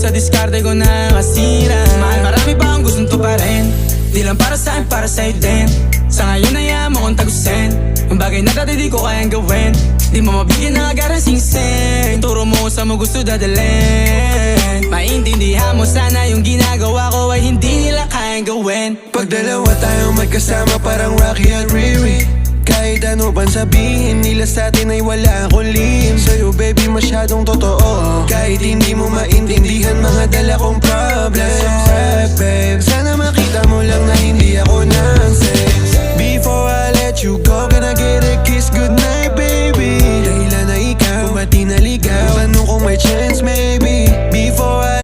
sa diskarte ko na kasira. Mahal, marami pa ang gustong tuparin, di lang para sa'kin, para sa'yo din. Sa ngayon ayaw mo kong tagusin yung bagay na dati di ko kayang gawin. Di mo mabigyan ng agarang singsing, turo mo sa mo gusto dadalhin. Maintindihan mo sana yung ginagawa ko ay hindi nila kayang gawin. Pag dalawa tayong magkasama parang Rocky at Riri, kahit ano bang sabihin nila sa'tin ay wala akong lihim. Sa'yo baby masyadong totoo, kahit hindi mo maintindihan mga dala kong